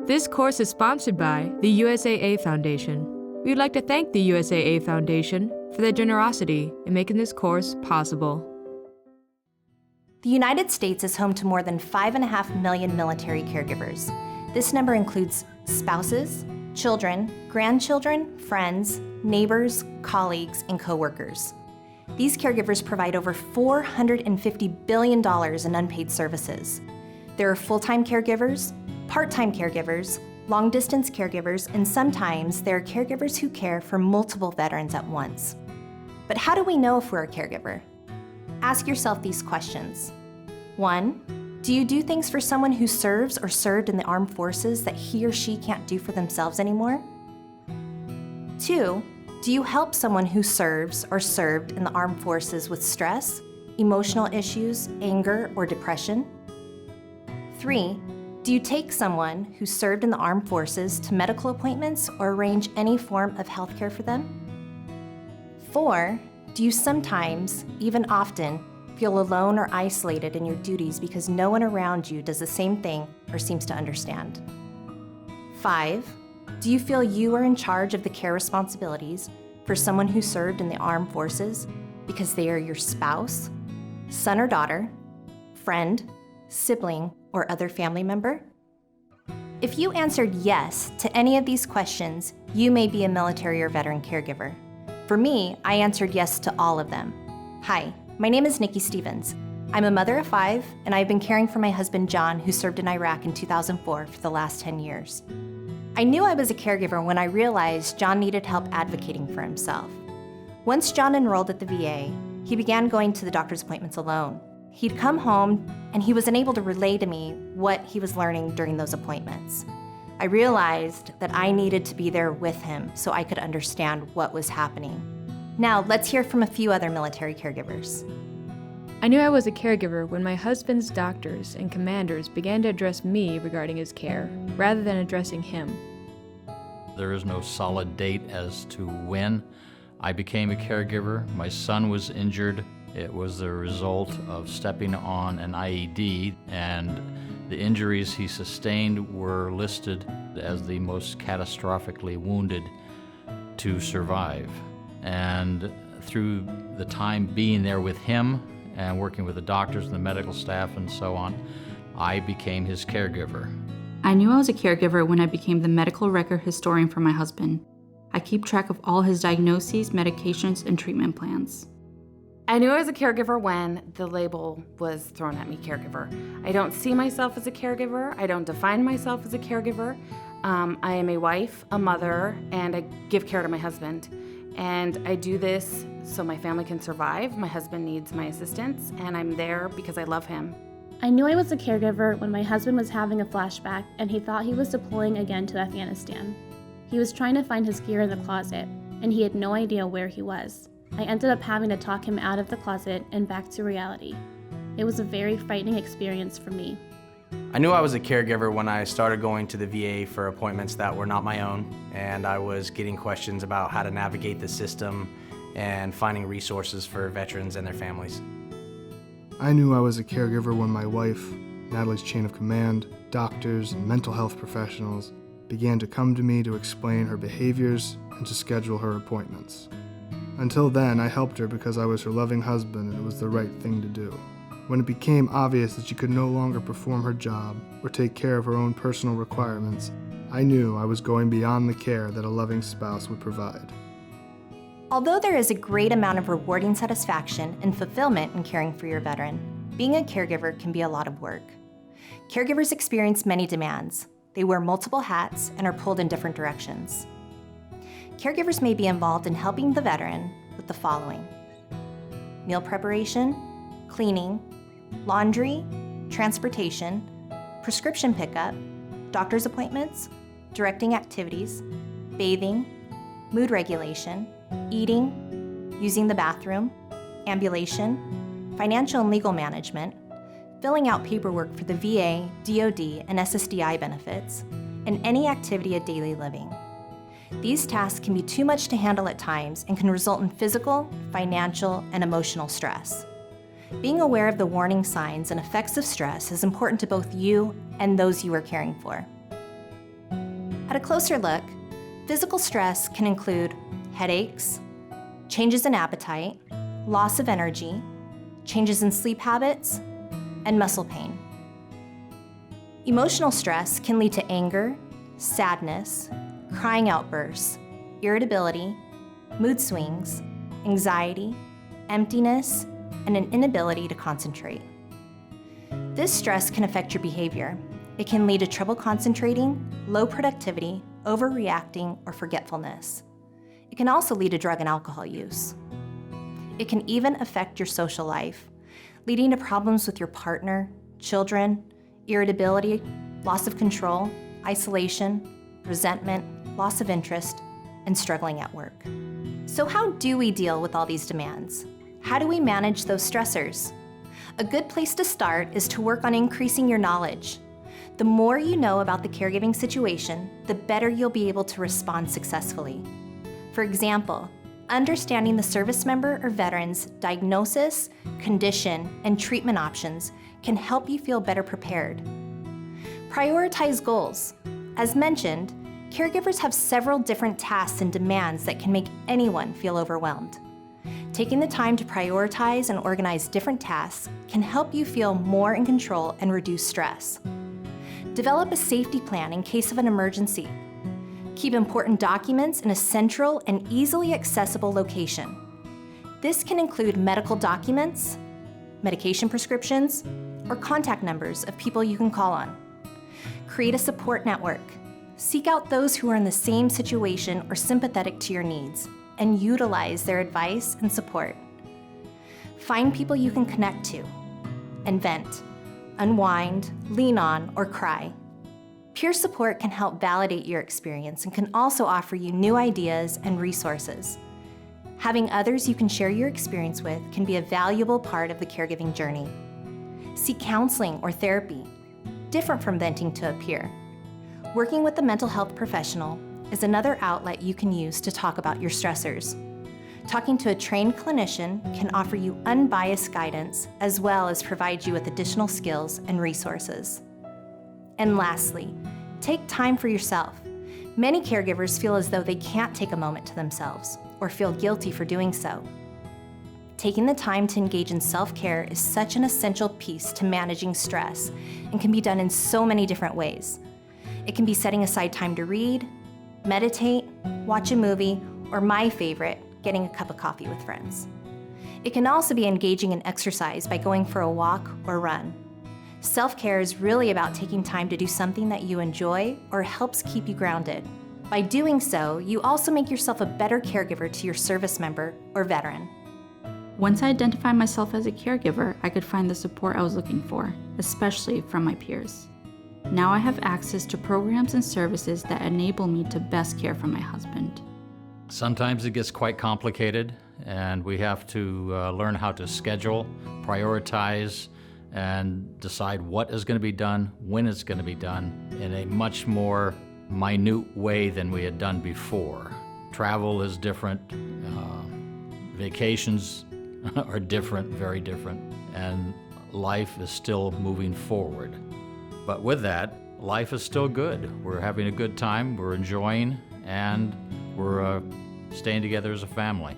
This course is sponsored by the USAA Foundation. We would like to thank the USAA Foundation for their generosity in making this course possible. The United States is home to more than 5.5 million military caregivers. This number includes spouses, children, grandchildren, friends, neighbors, colleagues, and coworkers. These caregivers provide over $450 billion in unpaid services. There are full-time caregivers, part-time caregivers, long-distance caregivers, and sometimes there are caregivers who care for multiple veterans at once. But how do we know if we're a caregiver? Ask yourself these questions. 1, do you do things for someone who serves or served in the armed forces that he or she can't do for themselves anymore? 2, do you help someone who serves or served in the armed forces with stress, emotional issues, anger, or depression? 3, do you take someone who served in the armed forces to medical appointments or arrange any form of health care for them? 4, do you sometimes, even often, feel alone or isolated in your duties because no one around you does the same thing or seems to understand? 5, do you feel you are in charge of the care responsibilities for someone who served in the armed forces because they are your spouse, son or daughter, friend, sibling, or other family member? If you answered yes to any of these questions, you may be a military or veteran caregiver. For me, I answered yes to all of them. Hi, my name is Nikki Stevens. I'm a mother of 5, and I've been caring for my husband, John, who served in Iraq in 2004 for the last 10 years. I knew I was a caregiver when I realized John needed help advocating for himself. Once John enrolled at the VA, he began going to the doctor's appointments alone. He'd come home, and he was unable to relay to me what he was learning during those appointments. I realized that I needed to be there with him so I could understand what was happening. Now, let's hear from a few other military caregivers. I knew I was a caregiver when my husband's doctors and commanders began to address me regarding his care, rather than addressing him. There is no solid date as to when I became a caregiver. My son was injured. It was the result of stepping on an IED, and the injuries he sustained were listed as the most catastrophically wounded to survive. And through the time being there with him and working with the doctors and the medical staff and so on, I became his caregiver. I knew I was a caregiver when I became the medical record historian for my husband. I keep track of all his diagnoses, medications, and treatment plans. I knew I was a caregiver when the label was thrown at me, caregiver. I don't see myself as a caregiver. I don't define myself as a caregiver. I am a wife, a mother, and I give care to my husband. And I do this so my family can survive. My husband needs my assistance, and I'm there because I love him. I knew I was a caregiver when my husband was having a flashback and he thought he was deploying again to Afghanistan. He was trying to find his gear in the closet, and he had no idea where he was. I ended up having to talk him out of the closet and back to reality. It was a very frightening experience for me. I knew I was a caregiver when I started going to the VA for appointments that were not my own, and I was getting questions about how to navigate the system and finding resources for veterans and their families. I knew I was a caregiver when my wife, Natalie's chain of command, doctors, and mental health professionals began to come to me to explain her behaviors and to schedule her appointments. Until then, I helped her because I was her loving husband and it was the right thing to do. When it became obvious that she could no longer perform her job or take care of her own personal requirements, I knew I was going beyond the care that a loving spouse would provide. Although there is a great amount of rewarding satisfaction and fulfillment in caring for your veteran, being a caregiver can be a lot of work. Caregivers experience many demands. They wear multiple hats and are pulled in different directions. Caregivers may be involved in helping the veteran with the following: meal preparation, cleaning, laundry, transportation, prescription pickup, doctor's appointments, directing activities, bathing, mood regulation, eating, using the bathroom, ambulation, financial and legal management, filling out paperwork for the VA, DoD, and SSDI benefits, and any activity of daily living. These tasks can be too much to handle at times and can result in physical, financial, and emotional stress. Being aware of the warning signs and effects of stress is important to both you and those you are caring for. At a closer look, physical stress can include headaches, changes in appetite, loss of energy, changes in sleep habits, and muscle pain. Emotional stress can lead to anger, sadness, crying outbursts, irritability, mood swings, anxiety, emptiness, and an inability to concentrate. This stress can affect your behavior. It can lead to trouble concentrating, low productivity, overreacting, or forgetfulness. It can also lead to drug and alcohol use. It can even affect your social life, leading to problems with your partner, children, irritability, loss of control, isolation, resentment, loss of interest, and struggling at work. So how do we deal with all these demands? How do we manage those stressors? A good place to start is to work on increasing your knowledge. The more you know about the caregiving situation, the better you'll be able to respond successfully. For example, understanding the service member or veteran's diagnosis, condition, and treatment options can help you feel better prepared. Prioritize goals. As mentioned, caregivers have several different tasks and demands that can make anyone feel overwhelmed. Taking the time to prioritize and organize different tasks can help you feel more in control and reduce stress. Develop a safety plan in case of an emergency. Keep important documents in a central and easily accessible location. This can include medical documents, medication prescriptions, or contact numbers of people you can call on. Create a support network. Seek out those who are in the same situation or sympathetic to your needs, and utilize their advice and support. Find people you can connect to and vent, unwind, lean on, or cry. Peer support can help validate your experience and can also offer you new ideas and resources. Having others you can share your experience with can be a valuable part of the caregiving journey. Seek counseling or therapy, different from venting to a peer. Working with a mental health professional is another outlet you can use to talk about your stressors. Talking to a trained clinician can offer you unbiased guidance as well as provide you with additional skills and resources. And lastly, take time for yourself. Many caregivers feel as though they can't take a moment to themselves or feel guilty for doing so. Taking the time to engage in self-care is such an essential piece to managing stress and can be done in so many different ways. It can be setting aside time to read, meditate, watch a movie, or my favorite, getting a cup of coffee with friends. It can also be engaging in exercise by going for a walk or run. Self-care is really about taking time to do something that you enjoy or helps keep you grounded. By doing so, you also make yourself a better caregiver to your service member or veteran. Once I identified myself as a caregiver, I could find the support I was looking for, especially from my peers. Now I have access to programs and services that enable me to best care for my husband. Sometimes it gets quite complicated, and we have to learn how to schedule, prioritize, and decide what is going to be done, when it's going to be done, in a much more minute way than we had done before. Travel is different, vacations are different, very different, and life is still moving forward. But with that, life is still good. We're having a good time, we're enjoying, and we're staying together as a family.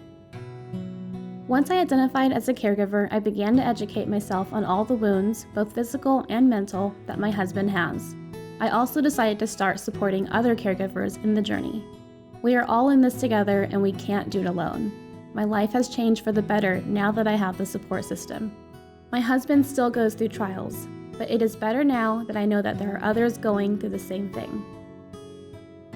Once I identified as a caregiver, I began to educate myself on all the wounds, both physical and mental, that my husband has. I also decided to start supporting other caregivers in the journey. We are all in this together and we can't do it alone. My life has changed for the better now that I have the support system. My husband still goes through trials, but it is better now that I know that there are others going through the same thing.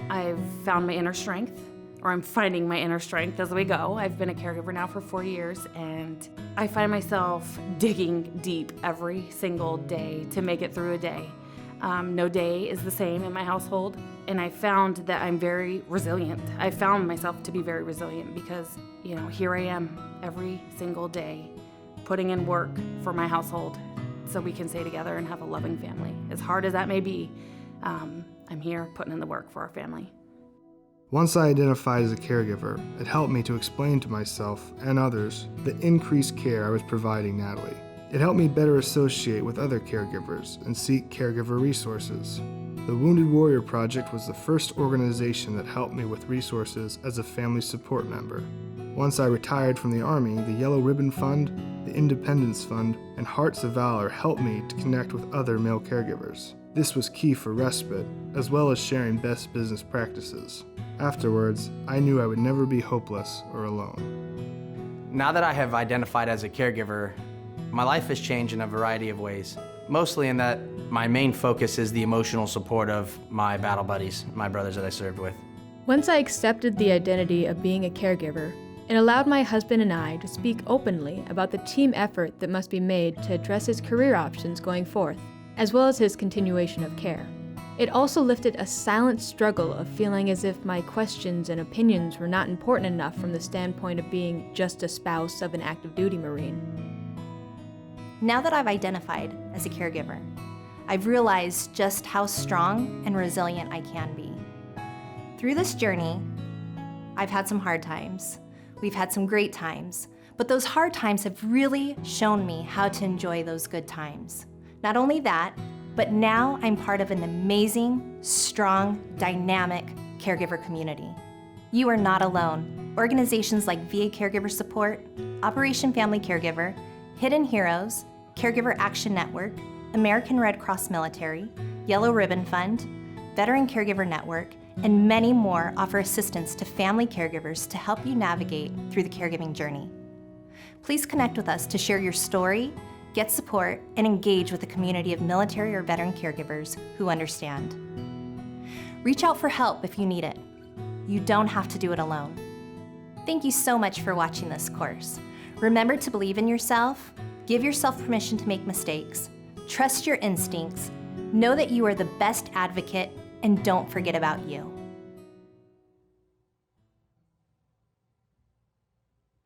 I've found my inner strength, or I'm finding my inner strength as we go. I've been a caregiver now for 4 years, and I find myself digging deep every single day to make it through a day. No day is the same in my household, and I found that I'm very resilient. I found myself to be very resilient because, here I am every single day putting in work for my household so we can stay together and have a loving family. As hard as that may be, I'm here putting in the work for our family. Once I identified as a caregiver, it helped me to explain to myself and others the increased care I was providing Natalie. It helped me better associate with other caregivers and seek caregiver resources. The Wounded Warrior Project was the first organization that helped me with resources as a family support member. Once I retired from the Army, the Yellow Ribbon Fund, the Independence Fund, and Hearts of Valor helped me to connect with other male caregivers. This was key for respite, as well as sharing best business practices. Afterwards, I knew I would never be hopeless or alone. Now that I have identified as a caregiver, my life has changed in a variety of ways. Mostly in that my main focus is the emotional support of my battle buddies, my brothers that I served with. Once I accepted the identity of being a caregiver, it allowed my husband and I to speak openly about the team effort that must be made to address his career options going forth, as well as his continuation of care. It also lifted a silent struggle of feeling as if my questions and opinions were not important enough from the standpoint of being just a spouse of an active duty Marine. Now that I've identified as a caregiver, I've realized just how strong and resilient I can be. Through this journey, I've had some hard times. We've had some great times, but those hard times have really shown me how to enjoy those good times. Not only that, but now I'm part of an amazing, strong, dynamic caregiver community. You are not alone. Organizations like VA Caregiver Support, Operation Family Caregiver, Hidden Heroes, Caregiver Action Network, American Red Cross Military, Yellow Ribbon Fund, Veteran Caregiver Network, and many more offer assistance to family caregivers to help you navigate through the caregiving journey. Please connect with us to share your story, get support, and engage with a community of military or veteran caregivers who understand. Reach out for help if you need it. You don't have to do it alone. Thank you so much for watching this course. Remember to believe in yourself, give yourself permission to make mistakes, trust your instincts, know that you are the best advocate, and don't forget about you.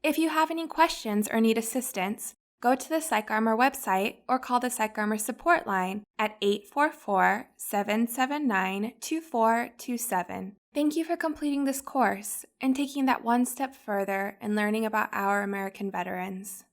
If you have any questions or need assistance, go to the PsychArmor website or call the PsychArmor support line at 844-779-2427. Thank you for completing this course and taking that one step further in learning about our American veterans.